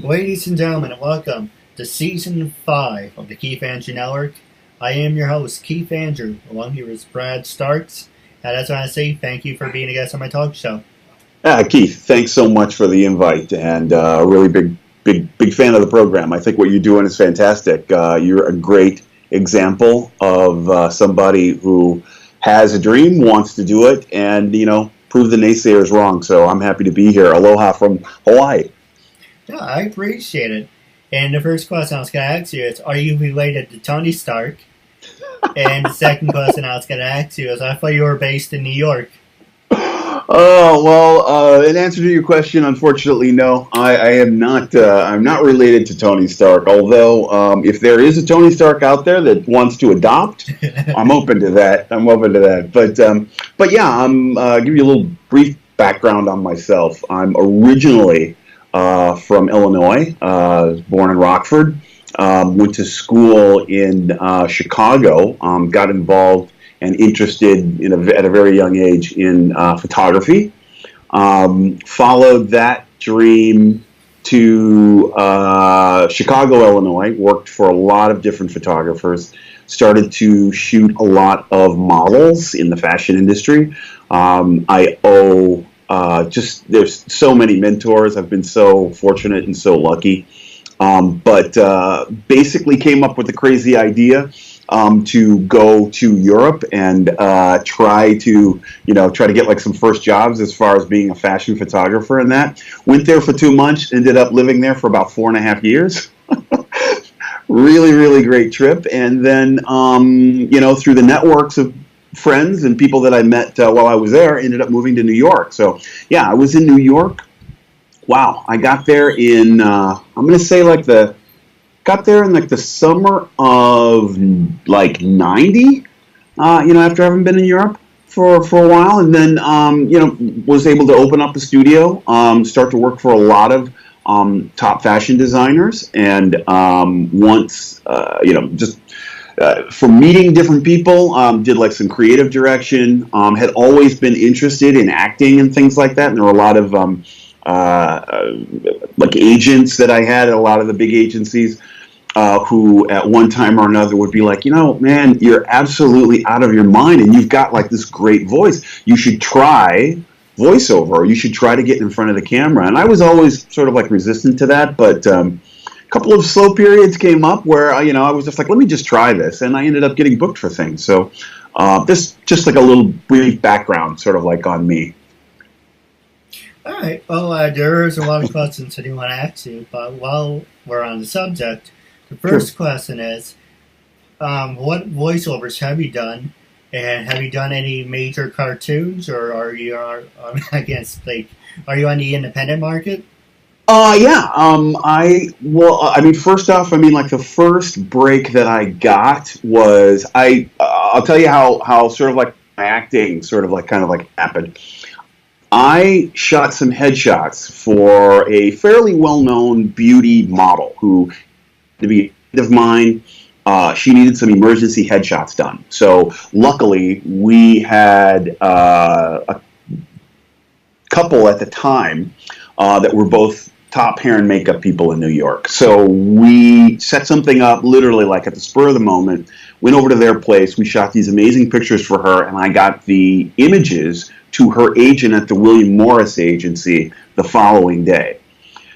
Ladies and gentlemen, welcome to Season 5 of the Keith Andrew Network. I am your host, Keith Andrew, along here with Brad Starks. And that's what I say, thank you for being a guest on my talk show. Keith, thanks so much for the invite, and a really big fan of the program. I think what you're doing is fantastic. You're a great example of somebody who has a dream, wants to do it, and, prove the naysayers wrong. So I'm happy to be here. Aloha from Hawaii. Yeah, I appreciate it. And the first question I was going to ask you is, are you related to Tony Stark? And the second question I was going to ask you is, I thought you were based in New York. Oh, well, in answer to your question, unfortunately, no. I am not. I'm not related to Tony Stark. Although, if there is a Tony Stark out there that wants to adopt, I'm open to that. But yeah, I'm give you a little brief background on myself. I'm originally from Illinois. Born in Rockford. Went to school in Chicago. Got involved and interested at a very young age in photography. Followed that dream to Chicago, Illinois, worked for a lot of different photographers, started to shoot a lot of models in the fashion industry. I owe there's so many mentors. I've been so fortunate and so lucky. But basically came up with the crazy idea to go to Europe and try to get like some first jobs as far as being a fashion photographer and that. Went there for 2 months, ended up living there for about 4.5 years. Really great trip. And then, through the networks of friends and people that I met while I was there, ended up moving to New York. So, yeah, I was in New York. Wow, I got there in, I'm going to say got there in the summer of 90, after having been in Europe for a while. And then, was able to open up a studio, start to work for a lot of top fashion designers. And once, for meeting different people, did like some creative direction, had always been interested in acting and things like that. And there were a lot of agents that I had at a lot of the big agencies who at one time or another would be like, man, you're absolutely out of your mind and you've got like this great voice. You should try voiceover, or you should try to get in front of the camera. And I was always sort of like resistant to that, but a couple of slow periods came up where, I was just like, let me just try this. And I ended up getting booked for things. So this just like a little brief background sort of like on me. All right. Well, there's a lot of questions I do want to ask you, but while we're on the subject, the first question is, what voiceovers have you done, and have you done any major cartoons, or are you are you on the independent market? Yeah. First off, the first break that I got was I'll tell you how sort of like my acting sort of like kind of like happened. I shot some headshots for a fairly well-known beauty model who, to be a friend of mine, she needed some emergency headshots done. So luckily, we had a couple at the time that were both top hair and makeup people in New York. So we set something up literally like at the spur of the moment, went over to their place, we shot these amazing pictures for her, and I got the images to her agent at the William Morris agency the following day.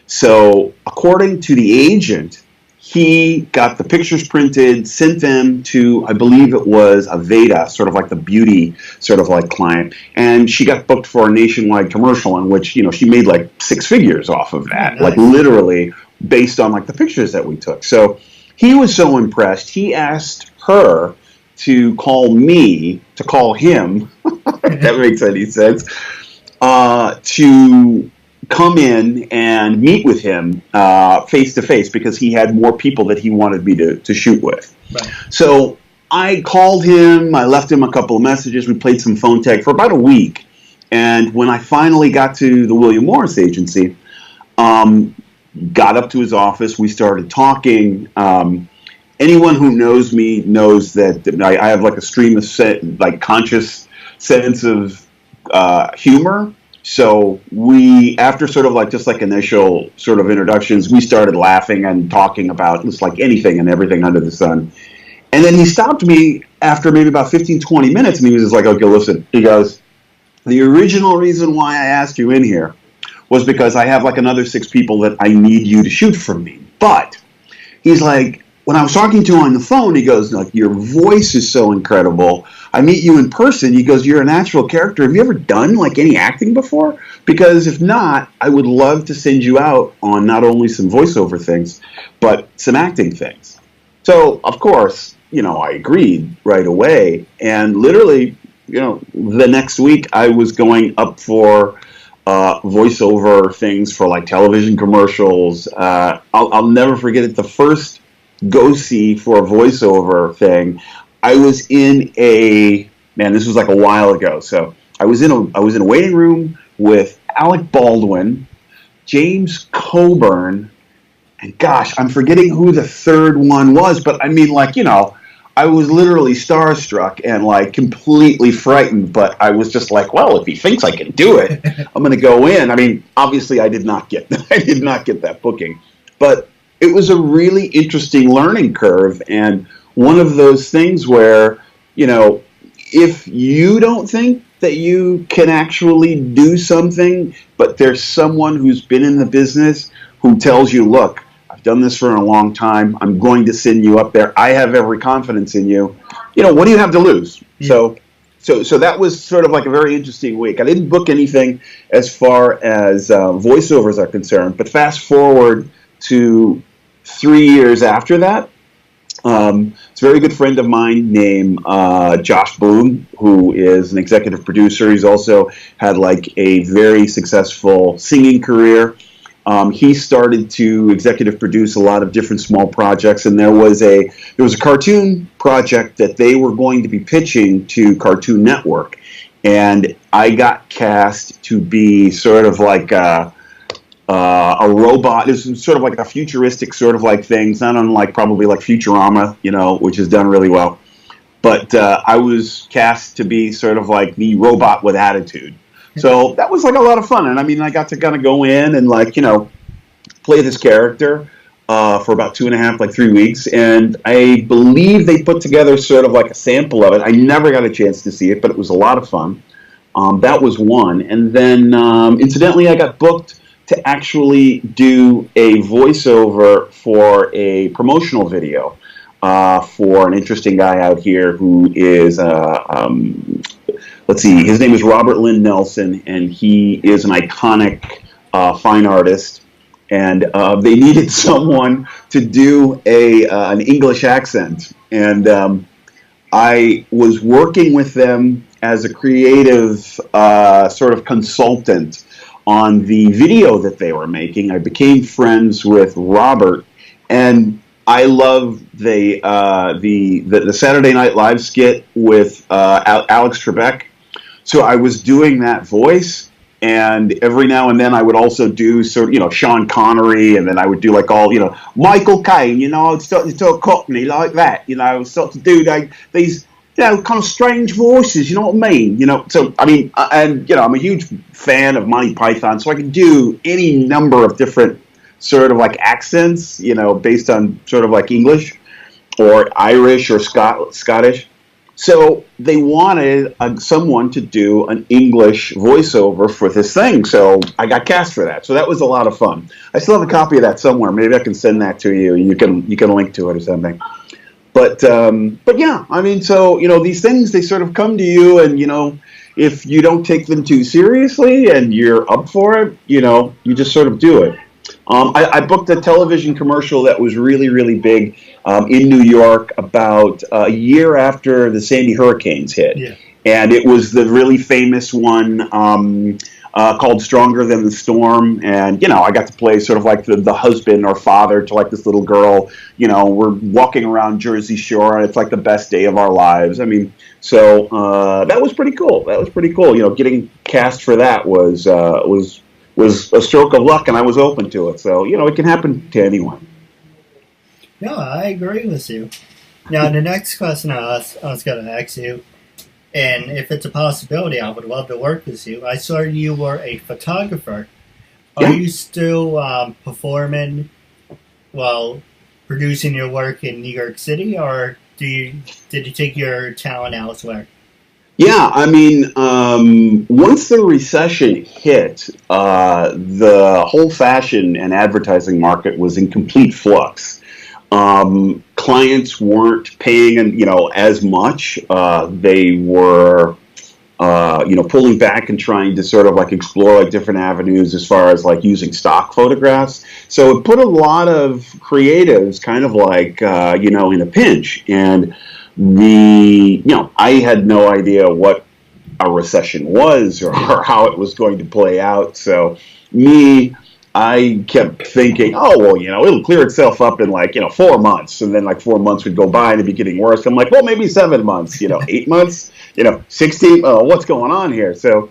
So according to the agent, he got the pictures printed, sent them to, I believe it was Aveda, sort of like the beauty sort of like client, and she got booked for a nationwide commercial in which, she made like 6 figures off of that, nice. Like literally based on like the pictures that we took. So he was so impressed, he asked her to call me, to call him, if that makes any sense, to come in and meet with him face to face because he had more people that he wanted me to shoot with. Right. So I called him, I left him a couple of messages, we played some phone tag for about a week. And when I finally got to the William Morris agency, got up to his office, we started talking. Anyone who knows me knows that I have like a stream of conscious sense of humor. So we, after sort of like just like initial sort of introductions, we started laughing and talking about just like anything and everything under the sun. And then he stopped me after maybe about 15, 20 minutes, and he was just like, okay, listen. He goes, the original reason why I asked you in here was because I have like another 6 people that I need you to shoot for me. But he's like, when I was talking to him on the phone, he goes, like, your voice is so incredible. I meet you in person. He goes, you're a natural character. Have you ever done like any acting before? Because if not, I would love to send you out on not only some voiceover things, but some acting things. So, of course, I agreed right away. And literally, the next week I was going up for voiceover things for like television commercials. I'll never forget it. The first go-see for a voiceover thing, I was in this was like a while ago. So I was in a waiting room with Alec Baldwin, James Coburn, and gosh, I'm forgetting who the third one was, but I mean, like, I was literally starstruck and like completely frightened, but I was just like, well, if he thinks I can do it, I'm going to go in. I mean, obviously I did not get that booking, but it was a really interesting learning curve, and one of those things where, if you don't think that you can actually do something, but there's someone who's been in the business who tells you, look, I've done this for a long time, I'm going to send you up there, I have every confidence in you, what do you have to lose? Yeah. So that was sort of like a very interesting week. I didn't book anything as far as voiceovers are concerned, but fast forward to 3 years after that, it's a very good friend of mine named Josh Boone, who is an executive producer. He's also had like a very successful singing career. He started to executive produce a lot of different small projects, and there was a cartoon project that they were going to be pitching to Cartoon Network, and I got cast to be sort of like a robot. This is sort of like a futuristic sort of like thing. It's not unlike probably like Futurama, which is done really well. But I was cast to be sort of like the robot with attitude. So that was like a lot of fun. And I mean, I got to kind of go in and like, play this character for about 2.5, like 3 weeks. And I believe they put together sort of like a sample of it. I never got a chance to see it, but it was a lot of fun. That was one. And then incidentally, I got booked to actually do a voiceover for a promotional video for an interesting guy out here who is, let's see, his name is Robert Lynn Nelson, and he is an iconic fine artist. And they needed someone to do an English accent. And I was working with them as a creative sort of consultant on the video that they were making. I became friends with Robert, and I love the Saturday Night Live skit with Alex Trebek. So I was doing that voice, and every now and then I would also do sort of, Sean Connery, and then I would do like all, Michael Caine, I'd start to talk Cockney like that, I'd start to do these kind of strange voices, you know what I mean? So, I mean, and, I'm a huge fan of Monty Python, so I can do any number of different sort of like accents, based on sort of like English or Irish or Scottish. So they wanted someone to do an English voiceover for this thing, so I got cast for that. So that was a lot of fun. I still have a copy of that somewhere. Maybe I can send that to you. You can link to it or something. But yeah, I mean, so, these things, they sort of come to you, and, if you don't take them too seriously and you're up for it, you just sort of do it. I booked a television commercial that was really, really big in New York about a year after the Sandy hurricanes hit. Yeah. And it was the really famous one called Stronger Than the Storm. And, I got to play sort of like the husband or father to like this little girl. We're walking around Jersey Shore, and it's like the best day of our lives. I mean, so that was pretty cool. Getting cast for that was a stroke of luck, and I was open to it. So, it can happen to anyone. No, I agree with you. Now, the next question I was going to ask you and if it's a possibility, I would love to work with you. I saw you were a photographer. Are you still performing while producing your work in New York City, or did you take your talent elsewhere? Yeah, I mean, once the recession hit, the whole fashion and advertising market was in complete flux. Clients weren't paying, as much. They were, pulling back and trying to sort of like explore like different avenues as far as like using stock photographs. So it put a lot of creatives kind of like, in a pinch. And I had no idea what a recession was or how it was going to play out. So I kept thinking, oh, well, it'll clear itself up in 4 months. And then 4 months would go by and it'd be getting worse. I'm like, well, maybe 7 months, 8 months, 16. What's going on here? So,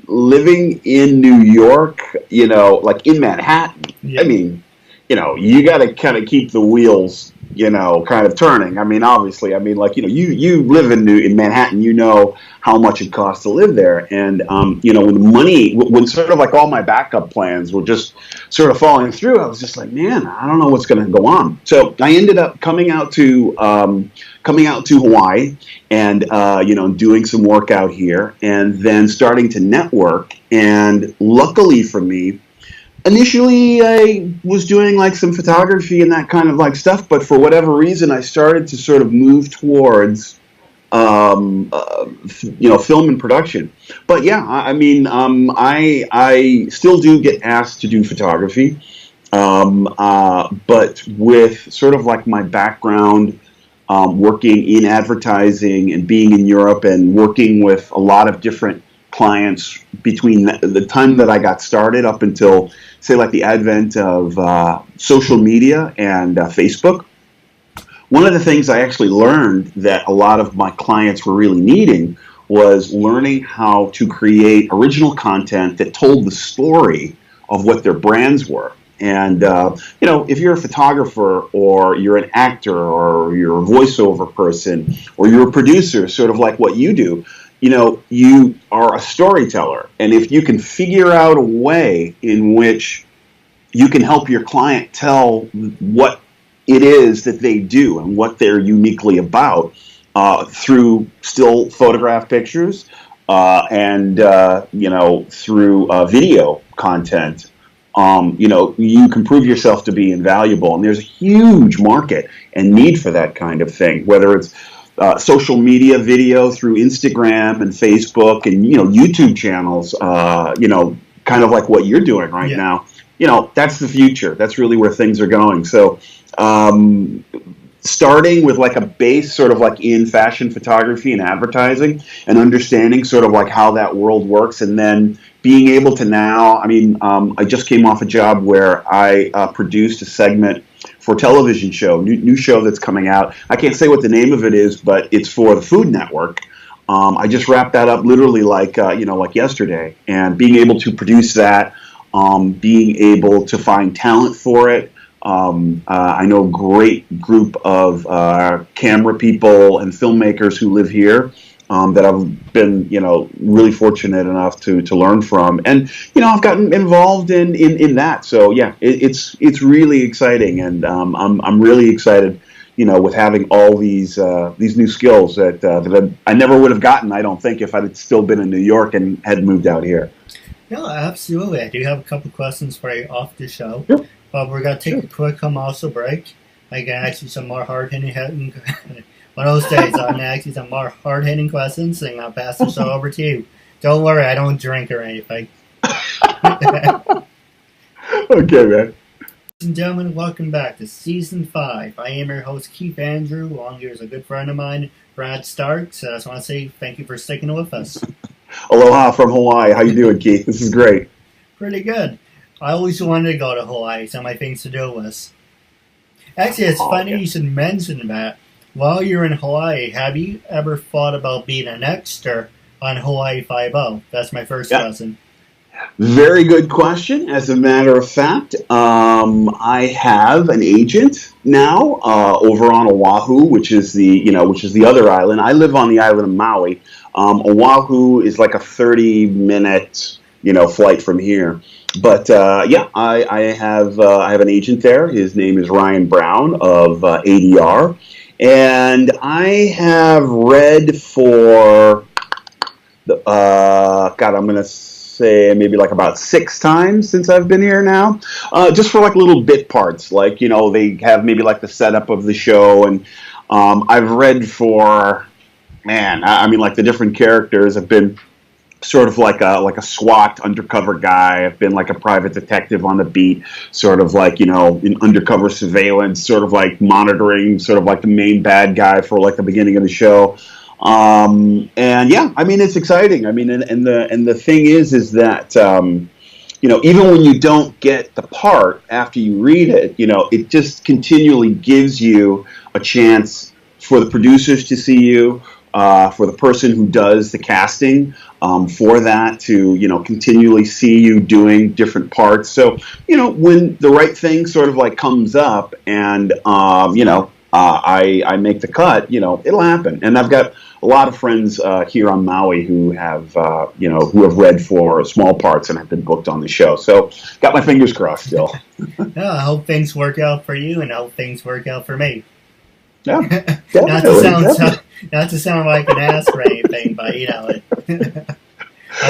living in New York, in Manhattan, I mean, you got to kind of keep the wheels, kind of turning. I mean, obviously, you live in Manhattan, how much it costs to live there. And, when sort of like all my backup plans were just sort of falling through, I was just like, man, I don't know what's going to go on. So I ended up coming out to Hawaii and, doing some work out here and then starting to network. And luckily for me, initially, I was doing some photography and that kind of stuff, but for whatever reason, I started to sort of move towards, film and production. But yeah, I mean, I still do get asked to do photography, but with sort of my background, working in advertising and being in Europe and working with a lot of different clients between the time that I got started up until, say, the advent of social media and Facebook. One of the things I actually learned that a lot of my clients were really needing was learning how to create original content that told the story of what their brands were. And, if you're a photographer or you're an actor or you're a voiceover person or you're a producer, sort of like what you do, you are a storyteller. And if you can figure out a way in which you can help your client tell what it is that they do and what they're uniquely about through still photograph pictures and, through video content, you can prove yourself to be invaluable. And there's a huge market and need for that kind of thing, whether it's social media video through Instagram and Facebook and, YouTube channels, kind of like what you're doing right now. That's the future. That's really where things are going. So starting with a base sort of in fashion photography and advertising and understanding sort of how that world works, and then being able to now, I just came off a job where I produced a segment for a television show, new show that's coming out. I can't say what the name of it is, but it's for the Food Network. I just wrapped that up literally yesterday, and being able to produce that, being able to find talent for it. I know a great group of camera people and filmmakers who live here that I've been, really fortunate enough to learn from. And, I've gotten involved in that. So, yeah, it's really exciting. And I'm really excited, with having all these new skills that I never would have gotten, I don't think, if I'd still been in New York and had moved out here. No, absolutely. I do have a couple questions for you off the show. Sure. But we're going to take a quick commercial break. I can ask you some more hard-hitting one of those days, I'm going to ask you some more hard-hitting questions, and I'll pass the show over to you. Don't worry, I don't drink or anything. Okay, man. Ladies and gentlemen, welcome back to Season 5. I am your host, Keith Andrew, along here is a good friend of mine, Brad Stark. So I just want to say thank you for sticking with us. Aloha from Hawaii. How you doing, Keith? This is great. Pretty good. I always wanted to go to Hawaii. It's on my things to do list. Actually, it's funny you should mention that. While you're in Hawaii, have you ever thought about being an extra on Hawaii Five-0? That's my first question. Very good question. As a matter of fact, I have an agent now over on Oahu, which is the other island. I live on the island of Maui. Oahu is like a 30-minute flight from here. But yeah, I have an agent there. His name is Ryan Brown of ADR, and I have read for the God, I'm gonna say maybe like about 6 times since I've been here now, just for like little bit parts, like they have maybe like the setup of the show, and I've read for, man, I mean, like the different characters have been sort of like a SWAT undercover guy. I've been like a private detective on the beat, sort of like in undercover surveillance, sort of like monitoring, sort of like the main bad guy for like the beginning of the show. And yeah, I mean, it's exciting. I mean, and the thing is that even when you don't get the part after you read it, it just continually gives you a chance for the producers to see you, for the person who does the casting, for that to continually see you doing different parts. So when the right thing sort of like comes up, and I make the cut, it'll happen. And I've got a lot of friends here on Maui who have read for small parts and have been booked on the show. So got my fingers crossed still. Yeah, I hope things work out for you, and I hope things work out for me. Yeah, not to sound like an ass or anything, but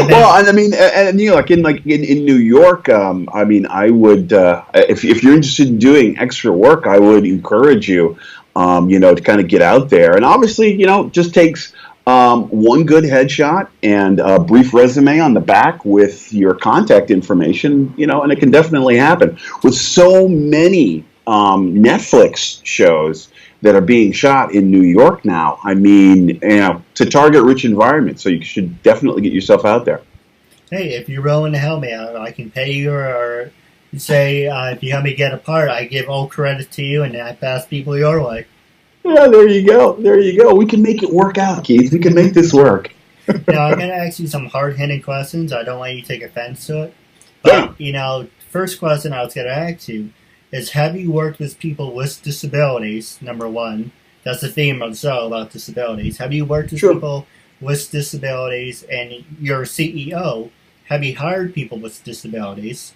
well, and I mean, like in New York, I mean, I would, if you're interested in doing extra work, I would encourage you, to kind of get out there. And obviously, just takes one good headshot and a brief resume on the back with your contact information, and it can definitely happen. With so many Netflix shows that are being shot in New York now, I mean, it's a target-rich environment, so you should definitely get yourself out there. Hey, if you're willing to help me out, I can pay you, or say if you help me get a part, I give all credit to you, and I pass people your way. Yeah, there you go. There you go. We can make it work out, Keith. We can make this work. Now, I'm going to ask you some hard-hitting questions. I don't want you to take offense to it. But, first question I was going to ask you is, have you worked with people with disabilities, number one? That's the theme of the show, about disabilities. Have you worked with people with disabilities, and you're CEO? Have you hired people with disabilities?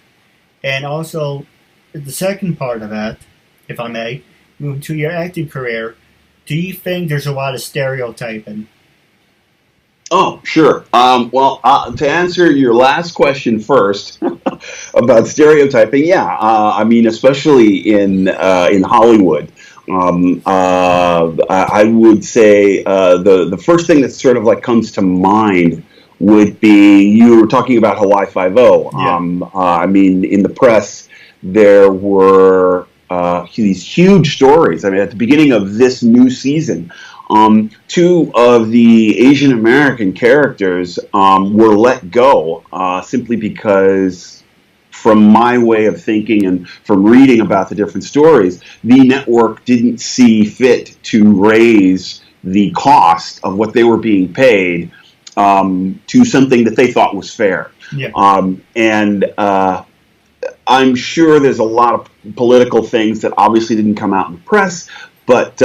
And also, the second part of that, if I may, move to your acting career, do you think there's a lot of stereotyping? Oh, sure. Well, to answer your last question first about stereotyping, yeah. I mean, especially in Hollywood, I would say the first thing that sort of like comes to mind would be, you were talking about Hawaii Five-0. Yeah. I mean, in the press, there were these huge stories. I mean, at the beginning of this new season, 2 of the Asian American characters were let go simply because, from my way of thinking and from reading about the different stories, the network didn't see fit to raise the cost of what they were being paid to something that they thought was fair. Yeah. I'm sure there's a lot of political things that obviously didn't come out in the press. But,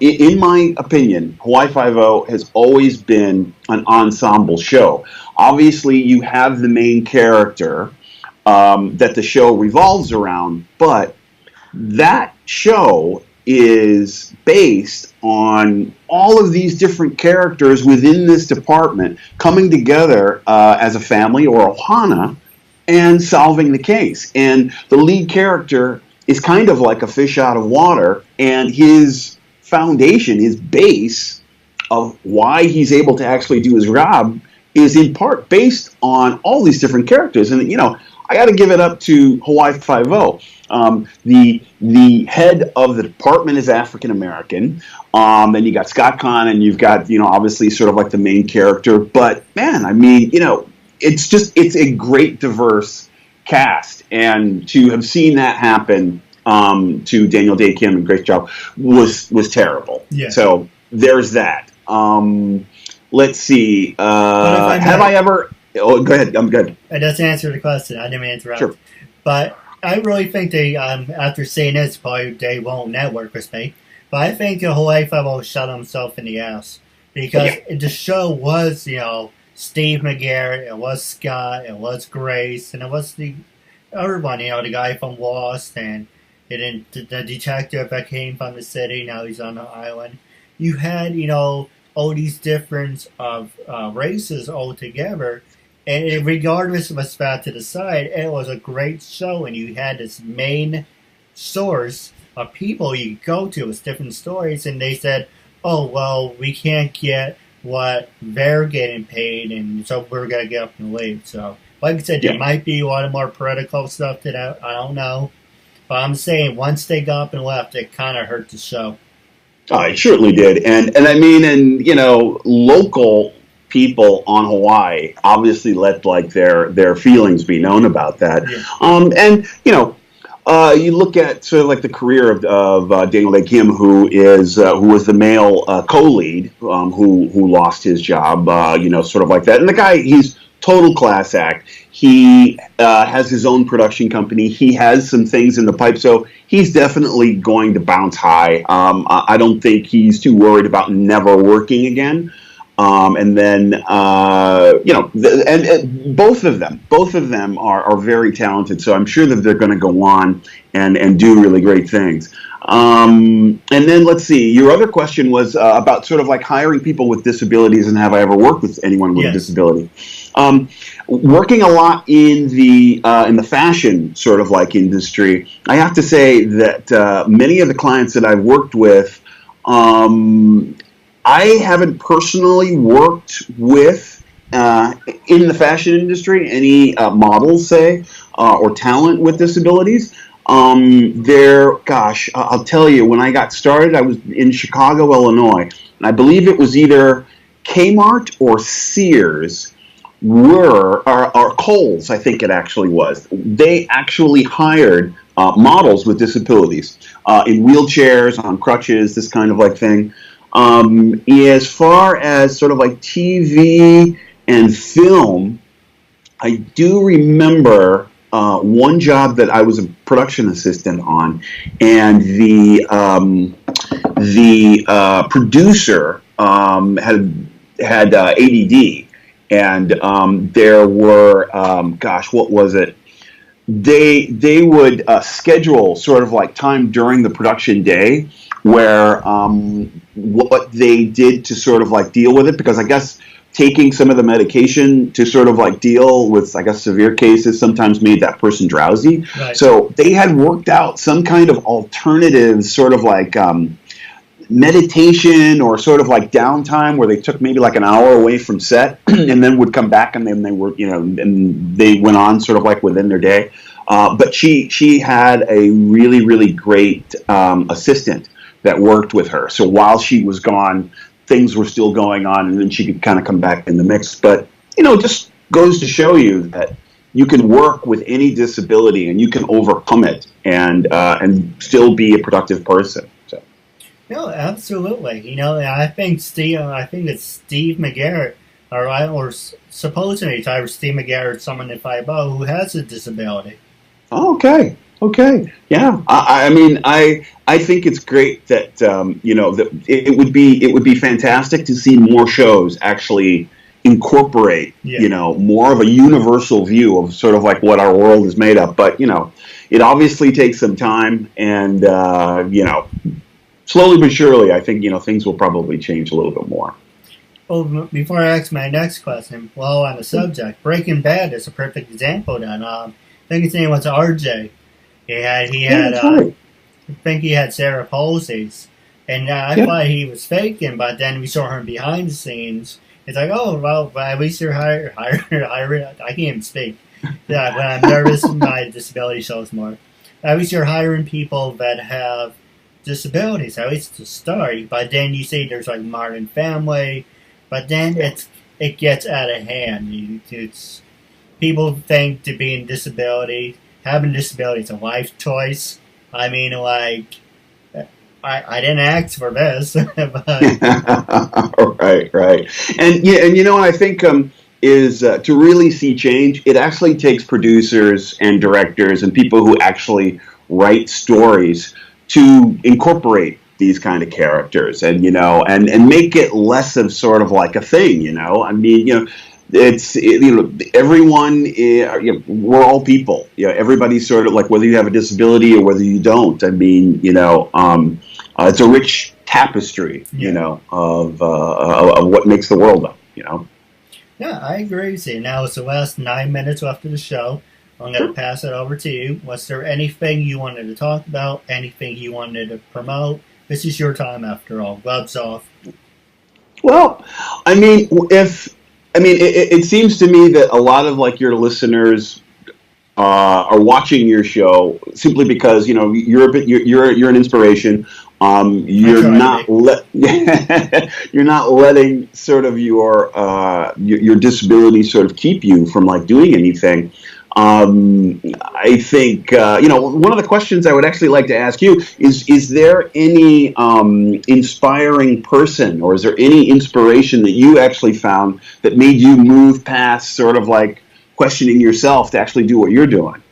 in my opinion, Hawaii Five-0 has always been an ensemble show. Obviously, you have the main character that the show revolves around, but that show is based on all of these different characters within this department coming together as a family or ohana and solving the case. And the lead character is kind of like a fish out of water, and his foundation, his base of why he's able to actually do his job is in part based on all these different characters. And, I got to give it up to Hawaii Five-0. The head of the department is African American. Then you got Scott Conn, and you've got, obviously sort of like the main character. But, man, I mean, it's a great diverse cast, and to have seen that happen to Daniel Day Kim and Grace Chow was terrible. Yeah. So there's that. Let's see. Have I ever Oh, go ahead. I'm good. It doesn't answer the question. I didn't interrupt. Sure. But I really think they, after saying this, probably they won't network with me. But I think the Hawaii Five-O shot himself in the ass. Because the show was, Steve McGarrett, it was Scott, it was Grace, and it was the other one, the guy from Lost, and then the detective that came from the city, now he's on the island. You had, all these different of races all together, and regardless of what's bad to the side, it was a great show, and you had this main source of people you could go to with different stories, and they said, oh, well, we can't get what they're getting paid, and so we're going to get up and leave. So, like I said, there might be a lot of more political stuff that I don't know. But I'm saying once they got up and left, it kind of hurt the show. Oh, it certainly did. And I mean, and, local people on Hawaii obviously let like their feelings be known about that. Yeah. And, you look at sort of like the career of Daniel Day Kim, who was the male co-lead, who lost his job, sort of like that. And the guy, he's total class act. He has his own production company. He has some things in the pipe, so he's definitely going to bounce high. I don't think he's too worried about never working again. And then, both of them are very talented. So I'm sure that they're going to go on and do really great things. And then let's see, your other question was about sort of like hiring people with disabilities, and have I ever worked with anyone with a disability? Working a lot in the fashion sort of like industry, I have to say that many of the clients that I've worked with, I haven't personally worked with, in the fashion industry, any models, say, or talent with disabilities. I'll tell you, when I got started, I was in Chicago, Illinois, and I believe it was either Kmart or Sears or Kohl's, I think it actually was. They actually hired models with disabilities, in wheelchairs, on crutches, this kind of like thing. As far as sort of like TV and film, I do remember one job that I was a production assistant on, and the producer had ADD, and there were what was it? They would schedule sort of like time during the production day where what they did to sort of like deal with it, because I guess taking some of the medication to sort of like deal with, I guess, severe cases sometimes made that person drowsy. Right. So they had worked out some kind of alternative sort of like meditation or sort of like downtime where they took maybe like an hour away from set and then would come back, and then they were, and they went on sort of like within their day. But she had a really, really great assistant that worked with her. So while she was gone, things were still going on, and then she could kind of come back in the mix. But, just goes to show you that you can work with any disability and you can overcome it and still be a productive person. So. No, absolutely. I think it's Steve McGarrett, or supposedly it's either Steve McGarrett, someone at 5-0 who has a disability. Oh, okay. Yeah. I mean, I think it's great that that it would be fantastic to see more shows actually incorporate more of a universal view of sort of like what our world is made of. But it obviously takes some time, and slowly but surely, I think things will probably change a little bit more. Well, before I ask my next question, while on the subject, Breaking Bad is a perfect example. Then I think his name was RJ. He had right. I think he had Sarah Palsy's, and I thought he was faking, but then we saw him behind the scenes. It's like, oh, well, at least you're hiring. I can't even speak. Yeah, when I'm nervous, my disability shows more. At least you're hiring people that have disabilities, at least to start. But then you say there's like Modern Family, but then it gets out of hand. It's people think to be in disability. Having disability is a life choice. I mean, like, I didn't ask for this. But. Right. And I think is to really see change, it actually takes producers and directors and people who actually write stories to incorporate these kind of characters, and and make it less of sort of like a thing. I mean, everyone. We're all people. Everybody's sort of like, whether you have a disability or whether you don't. I mean, it's a rich tapestry, of what makes the world up. Yeah, I agree with you. Now it's the last 9 minutes left of the show. I'm going to pass it over to you. Was there anything you wanted to talk about? Anything you wanted to promote? This is your time, after all. Gloves off. Well, I mean, it seems to me that a lot of like your listeners are watching your show simply because you're an inspiration. You're not you're not letting sort of your disability sort of keep you from like doing anything. I think one of the questions I would actually like to ask you is there any inspiring person, or is there any inspiration that you actually found that made you move past sort of like questioning yourself to actually do what you're doing?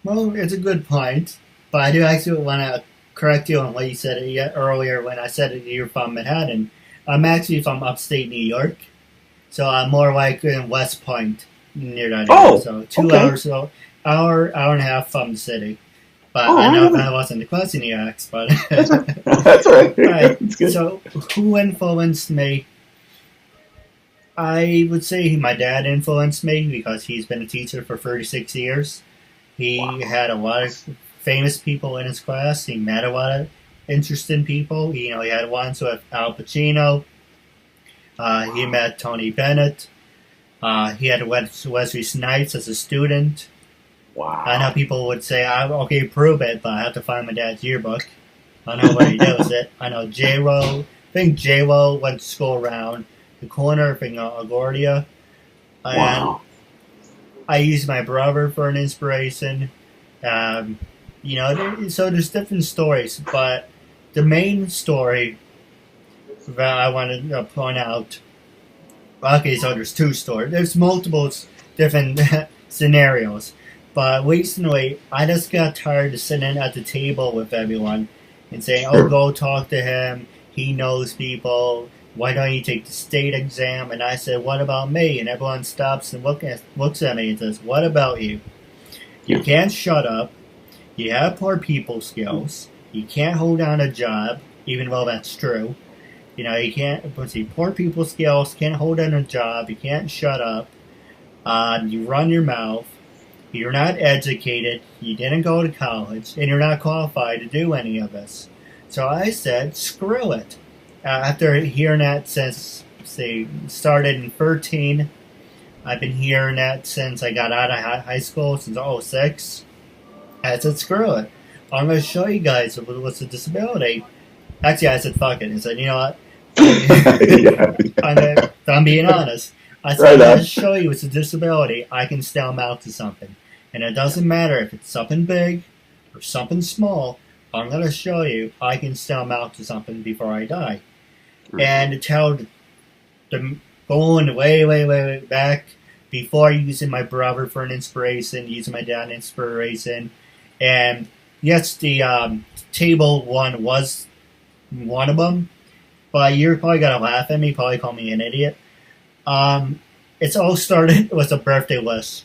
Well, it's a good point, but I do actually want to correct you on what you said earlier when I said you're from Manhattan. I'm actually from upstate New York, so I'm more like in West Point, near that area. So 2 hours, so hour and a half from the city. But I know that wasn't the question you asked, but that's all right. Right. That's good. So who influenced me? I would say my dad influenced me because he's been a teacher for 36 years. He had a lot of famous people in his class. He met a lot of interesting people. He had ones with Al Pacino. He met Tony Bennett. He had Wesley Snipes as a student. Wow. I know people would say, okay, prove it, but I have to find my dad's yearbook. I know where he does it. I know J-Lo. I think J-Lo went to school around the corner of LaGuardia. Wow. I use my brother for an inspiration. So there's different stories, but the main story that I wanted to point out. Okay, so there's 2 stories. There's multiple different scenarios, but recently I just got tired of sitting at the table with everyone and saying, "Oh, go talk to him. He knows people. Why don't you take the state exam?" And I said, "What about me?" And everyone stops and looks at me and says, "What about you? You can't shut up. You have poor people skills. You can't hold down a job, even though that's true. You can't, poor people skills, can't hold down a job, you can't shut up. You run your mouth. You're not educated. You didn't go to college, and you're not qualified to do any of this." So I said, screw it. After hearing that since, started in 13, I've been hearing that since I got out of high school, since 06. I said, screw it. I'm going to show you guys what's a disability. Actually, I said, fuck it. I said, you know what? I'm being honest. I said, I'm going to show you it's a disability. I can still mount to something. And it doesn't matter if it's something big or something small. I'm going to show you I can still mount to something before I die. Mm-hmm. And to tell the going way back, before using my brother for an inspiration, using my dad an inspiration. And yes, the table one was one of them. But you're probably going to laugh at me, probably call me an idiot. It's all started with a birthday list.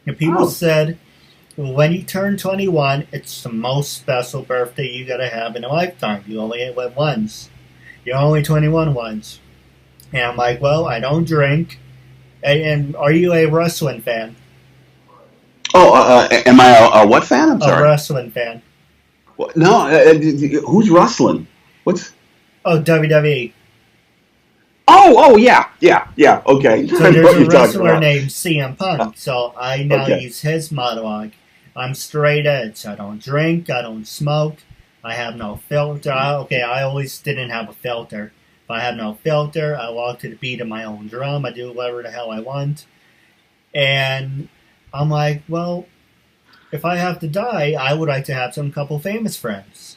And people said, when you turn 21, it's the most special birthday you got to have in a lifetime. You only live once. You're only 21 once. And I'm like, well, I don't drink. And are you a wrestling fan? Oh, am I a what fan? I'm sorry. A wrestling fan. Well, no, who's wrestling? What's... Oh, WWE. Oh, yeah, okay. So there's a wrestler named CM Punk, so I now use his monologue. I'm straight edge. I don't drink, I don't smoke, I have no filter. I always didn't have a filter. But I have no filter, I walk to the beat of my own drum, I do whatever the hell I want. And I'm like, well, if I have to die, I would like to have some couple famous friends.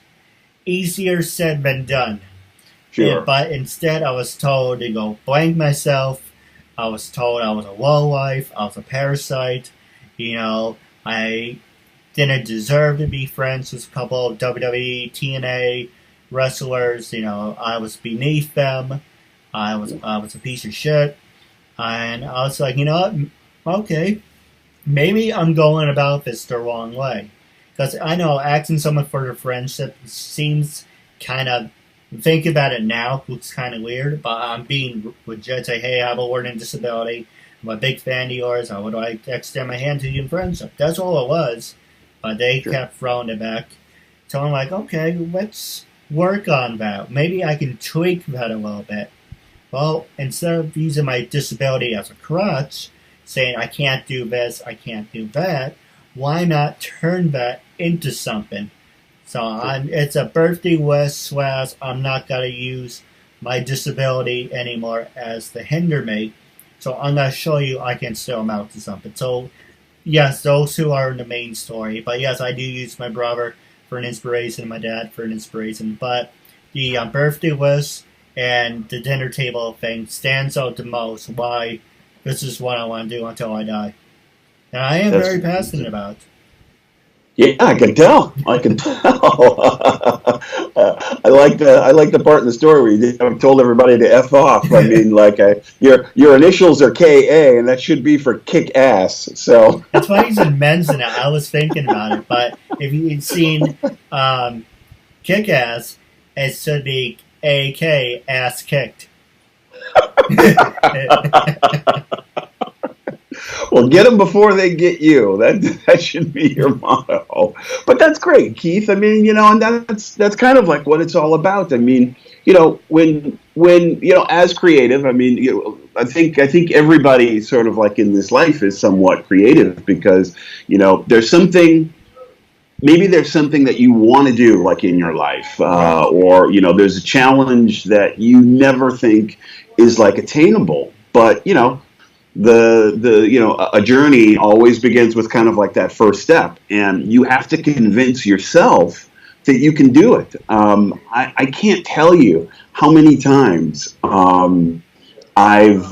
Easier said than done. Sure. But instead, I was told to go blank myself. I was told I was a lowlife. I was a parasite. I didn't deserve to be friends with a couple of WWE, TNA wrestlers. I was beneath them. I was a piece of shit. And I was like, you know what? Okay, maybe I'm going about this the wrong way. Because I know asking someone for their friendship seems kind of, think about it now, looks kind of weird, but I'm being legit. Say, hey, I have a learning disability. I'm a big fan of yours. I would like to extend my hand to you in friendship. That's all it was. But they kept throwing it back. So I'm like, okay, let's work on that. Maybe I can tweak that a little bit. Well, instead of using my disability as a crutch, saying I can't do this, I can't do that, why not turn that into something? So it's a birthday wish / I'm not going to use my disability anymore as the hinder me. So I'm going to show you I can still amount to something. So yes, those two are the main story. But yes, I do use my brother for an inspiration, my dad for an inspiration. But the birthday wish and the dinner table thing stands out the most. Why this is what I want to do until I die. And I am very passionate about it. Yeah, I can tell. I can tell. I like the part in the story where you told everybody to F off. I mean, like your initials are KA, and that should be for kick ass. So that's why he's in men's in it. I was thinking about it, but if you'd seen kick ass, it should be AK ass kicked. Well, get them before they get you. That should be your motto. But that's great, Keith. I mean, and that's kind of like what it's all about. I mean, when as creative, I mean, I think everybody sort of like in this life is somewhat creative because there's something. Maybe there's something that you want to do, like in your life, or there's a challenge that you never think is like attainable, but a journey always begins with kind of like that first step, and you have to convince yourself that you can do it. I can't tell you how many times I've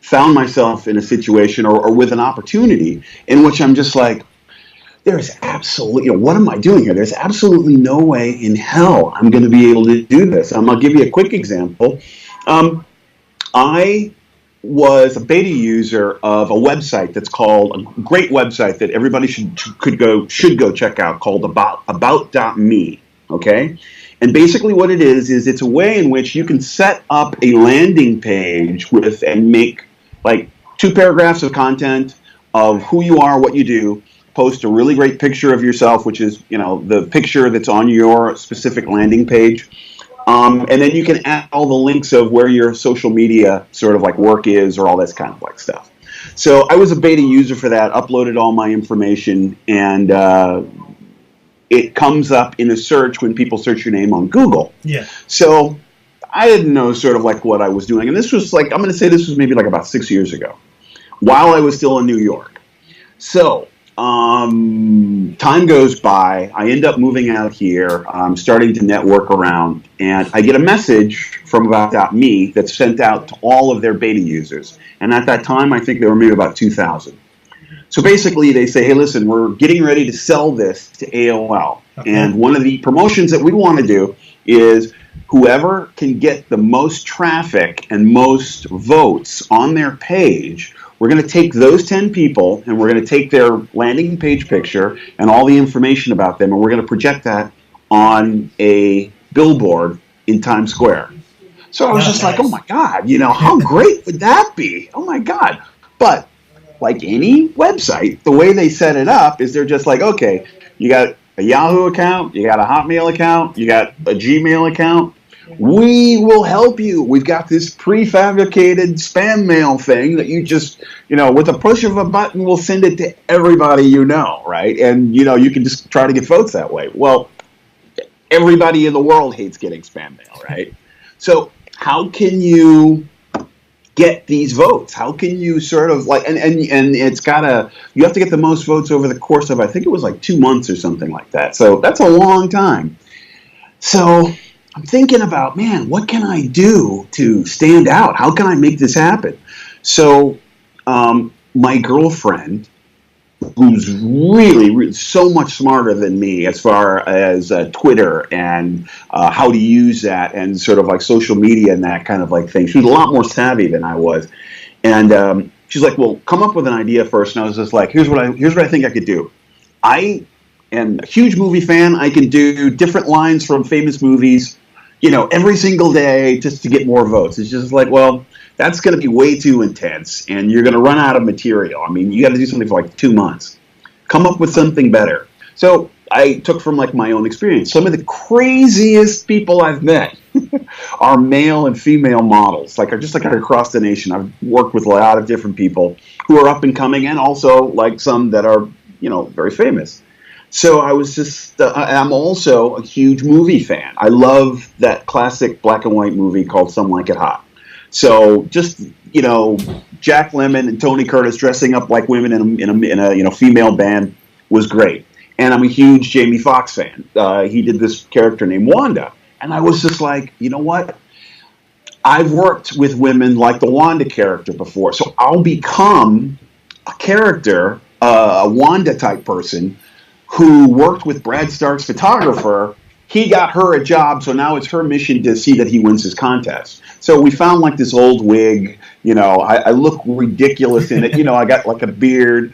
found myself in a situation or with an opportunity in which I'm just like, there's absolutely, what am I doing here? There's absolutely no way in hell I'm going to be able to do this. I'll give you a quick example. I was a beta user of a website that's called, a great website that everybody should go check out, called about.me. Okay? And basically what it is it's a way in which you can set up a landing page and make like 2 paragraphs of content of who you are, what you do, post a really great picture of yourself, which is, the picture that's on your specific landing page. And then you can add all the links of where your social media sort of like work is or all this kind of like stuff. So I was a beta user for that, uploaded all my information, and it comes up in a search when people search your name on Google. Yeah. So I didn't know sort of like what I was doing. And this was like, I'm going to say this was maybe like about 6 years ago, while I was still in New York. So time goes by. I end up moving out here. I'm starting to network around, and I get a message from About.me that's sent out to all of their beta users. And at that time, I think there were maybe about 2,000. So basically, they say, hey, listen, we're getting ready to sell this to AOL. Okay. And one of the promotions that we want to do is whoever can get the most traffic and most votes on their page, we're going to take those 10 people and we're going to take their landing page picture and all the information about them, and we're going to project that on a billboard in Times Square. So I was just like, oh my God, how great would that be? Oh my God. But like any website, the way they set it up is they're just like, okay, you got a Yahoo account, you got a Hotmail account, you got a Gmail account. We will help you. We've got this prefabricated spam mail thing that you just, with a push of a button, we'll send it to everybody right? And, you can just try to get votes that way. Well, everybody in the world hates getting spam mail, right? So how can you get these votes? How can you sort of like, and it's you have to get the most votes over the course of, I think it was like 2 months or something like that. So that's a long time. So I'm thinking about, man, what can I do to stand out? How can I make this happen? So my girlfriend, who's really, really so much smarter than me as far as Twitter and how to use that and sort of like social media and that kind of like thing. She was a lot more savvy than I was. And she's like, well, come up with an idea first. And I was just like, here's what I think I could do. I am a huge movie fan. I can do different lines from famous movies, every single day just to get more votes. It's just like, well, that's going to be way too intense, and you're going to run out of material. I mean, you got to do something for like 2 months. Come up with something better. So I took from like my own experience. Some of the craziest people I've met are male and female models. Like just like across the nation, I've worked with a lot of different people who are up and coming, and also like some that are very famous. So I was just, I'm also a huge movie fan. I love that classic black and white movie called Some Like It Hot. So just, Jack Lemmon and Tony Curtis dressing up like women in a female band was great. And I'm a huge Jamie Foxx fan. He did this character named Wanda. And I was just like, you know what? I've worked with women like the Wanda character before. So I'll become a character, a Wanda type person who worked with Brad Stark's photographer. He got her a job, so now it's her mission to see that he wins his contest. So we found like this old wig, I look ridiculous in it. I got like a beard.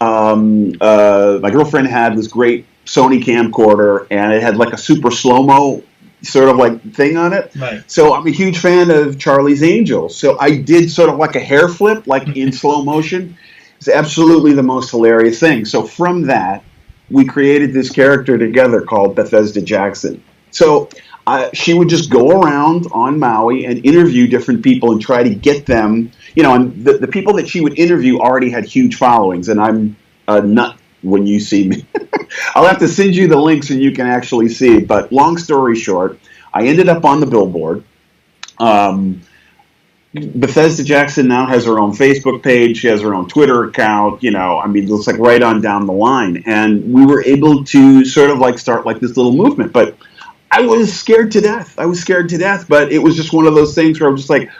My girlfriend had this great Sony camcorder, and it had like a super slow-mo sort of like thing on it. Right. So I'm a huge fan of Charlie's Angels. So I did sort of like a hair flip, like in slow motion. It's absolutely the most hilarious thing. So from that, we created this character together called Bethesda Jackson. So she would just go around on Maui and interview different people and try to get them, and the people that she would interview already had huge followings, and I'm a nut when you see me. I'll have to send you the links and you can actually see. But long story short, I ended up on the billboard. Bethesda Jackson now has her own Facebook page. She has her own Twitter account. It looks like right on down the line. And we were able to sort of like start like this little movement. But I was scared to death. But it was just one of those things where I'm just like,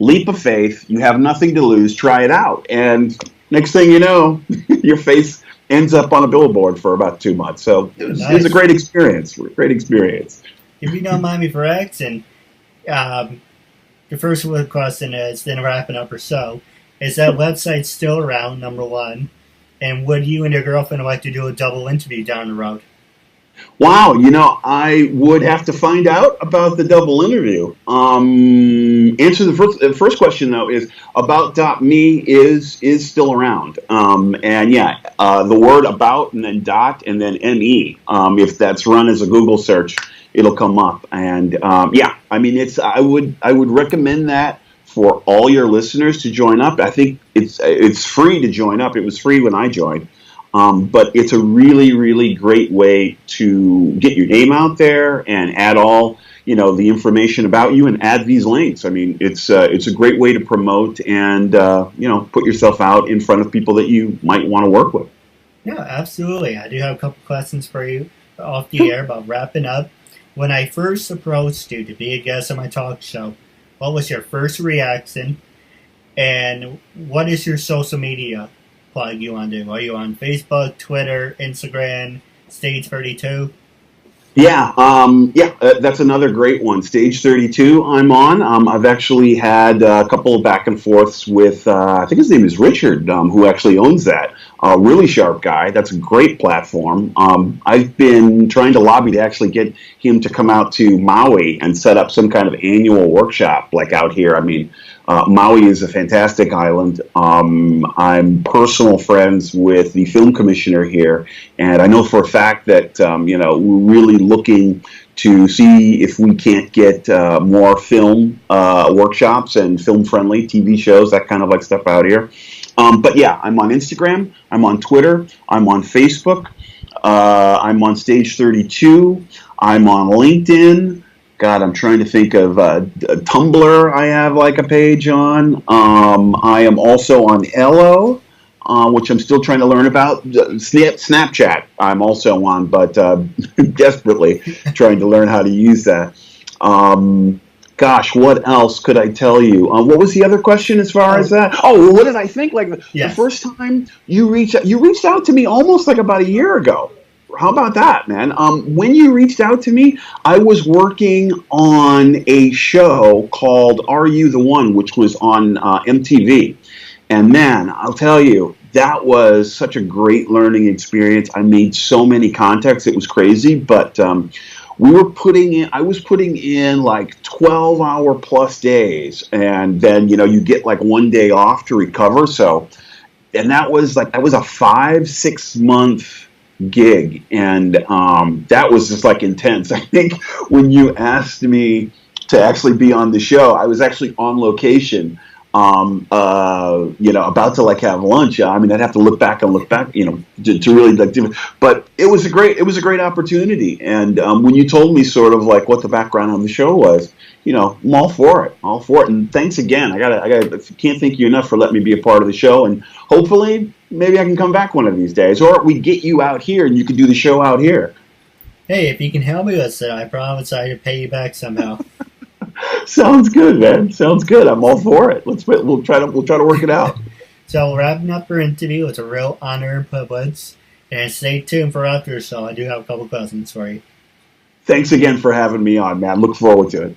leap of faith. You have nothing to lose. Try it out. And next thing you know, your face ends up on a billboard for about 2 months. So it was a great experience. If you don't mind me for asking, the first question is, then wrapping up or so, is that website still around, number one? And would you and your girlfriend like to do a double interview down the road? Wow, I would have to find out about the double interview. Answer the first question, though, is about.me is still around. And yeah, the word about and then dot and then me, if that's run as a Google search, it'll come up. And I would recommend that for all your listeners to join up. I think it's free to join up. It was free when I joined. But it's a really, really great way to get your name out there and add all, the information about you and add these links. I mean, it's a great way to promote and, put yourself out in front of people that you might want to work with. Yeah, absolutely. I do have a couple questions for you off the air about wrapping up. When I first approached you to be a guest on my talk show, what was your first reaction? And what is your social media plug you want to do? Are you on Facebook, Twitter, Instagram, Stage 32? Yeah, that's another great one. Stage 32 I'm on. I've actually had a couple of back and forths with, I think his name is Richard, who actually owns that. Really sharp guy. That's a great platform. I've been trying to lobby to actually get him to come out to Maui and set up some kind of annual workshop like out here. I mean, Maui is a fantastic island. I'm personal friends with the film commissioner here, and I know for a fact that, we're really looking to see if we can't get more film workshops and film-friendly TV shows, that kind of like stuff out here. But yeah, I'm on Instagram, I'm on Twitter, I'm on Facebook, I'm on Stage 32, I'm on LinkedIn. God, I'm trying to think of Tumblr. I have like a page on. I am also on Ello, which I'm still trying to learn about. Snapchat I'm also on, but desperately trying to learn how to use that. Gosh, what else could I tell you? What was the other question as far as that? Oh, well, what did I think? Like the first time you reached out to me almost like about a year ago. How about that, man? When you reached out to me, I was working on a show called Are You the One, which was on MTV. And man, I'll tell you, that was such a great learning experience. I made so many contacts. It was crazy, but I was putting in like 12-hour plus days, and then, you get like one day off to recover. So, and that was a 5-6 month gig, and that was just like intense. I think when you asked me to actually be on the show, I was actually on location, about to like have lunch. I mean, I'd have to look back, to really like do. But it was a great opportunity. And when you told me sort of like what the background on the show was, I'm all for it, And thanks again. I can't thank you enough for letting me be a part of the show. And hopefully, maybe I can come back one of these days, or we get you out here and you can do the show out here. Hey, if you can help me with it, I promise I can pay you back somehow. Sounds good, man. Sounds good. I'm all for it. We'll try to work it out. So wrapping up our interview, it's a real honor and privilege. And stay tuned for after the show. I do have a couple questions for you. Thanks again for having me on, man. Look forward to it.